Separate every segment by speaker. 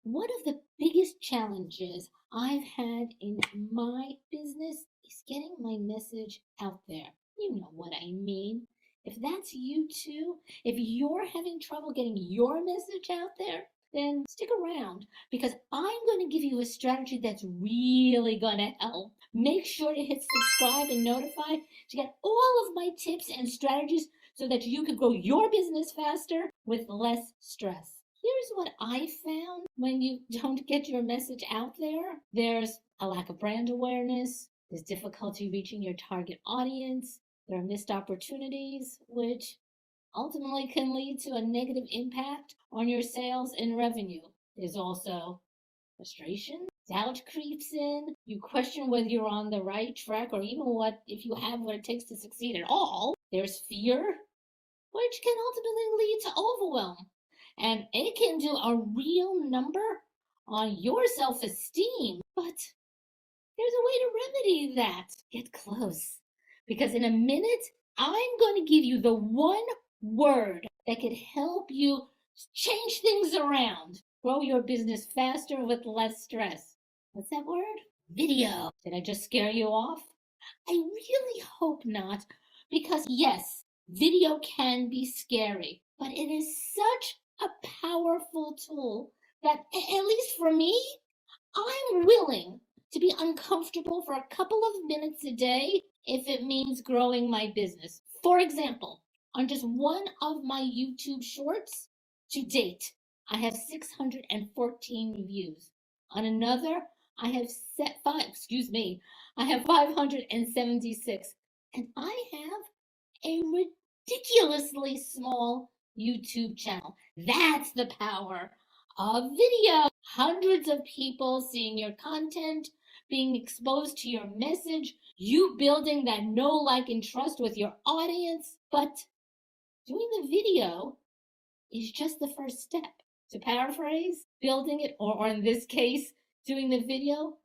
Speaker 1: One of the biggest challenges I've had in my business is getting my message out there. You know what I mean. If that's you too, if you're having trouble getting your message out there, then stick around because I'm going to give you a strategy that's really going to help. Make sure to hit subscribe and notify to get all of my tips and strategies so that you can grow your business faster with less stress. Here's what I found when you don't get your message out there. There's a lack of brand awareness, there's difficulty reaching your target audience, there are missed opportunities, which ultimately can lead to a negative impact on your sales and revenue. There's also frustration. Doubt creeps in. You question whether you're on the right track or even what if you have what it takes to succeed at all. There's fear, which can ultimately lead to overwhelm. And it can do a real number on your self esteem. But there's a way to remedy that. Get close. Because in a minute, I'm going to give you the one word that could help you change things around. Grow your business faster with less stress. What's that word? Video. Did I just scare you off? I really hope not, because yes, video can be scary, but it is such a powerful tool that, at least for me, I'm willing to be uncomfortable for a couple of minutes a day if it means growing my business. For example, on just one of my YouTube shorts to date, I have 614 views. On another, I have I have 576. And I have a ridiculously small YouTube channel. That's the power of video. Hundreds of people seeing your content, being exposed to your message, you building that know, like, and trust with your audience. But doing the video is just the first step. To paraphrase, building it, or in this case, doing the video,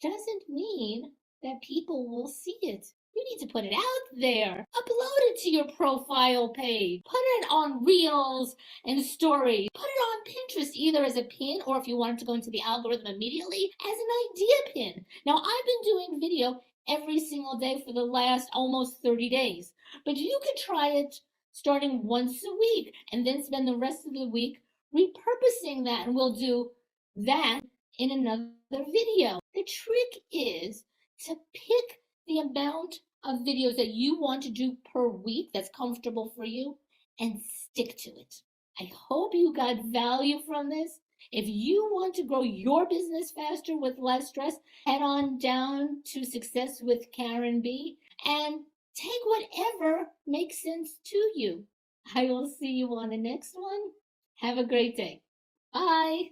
Speaker 1: doesn't mean that people will see it. You need to put it out there. Upload it to your profile page. Put it on Reels and Stories. Put it on Pinterest either as a pin or if you want it to go into the algorithm immediately as an idea pin. Now, I've been doing video every single day for the last almost 30 days, but you could try it starting once a week and then spend the rest of the week repurposing that, and we'll do that in another video. The trick is to pick the amount of videos that you want to do per week that's comfortable for you and stick to it. I hope you got value from this. If you want to grow your business faster with less stress, head on down to Success with Karen B and take whatever makes sense to you. I will see you on the next one. Have a great day. Bye.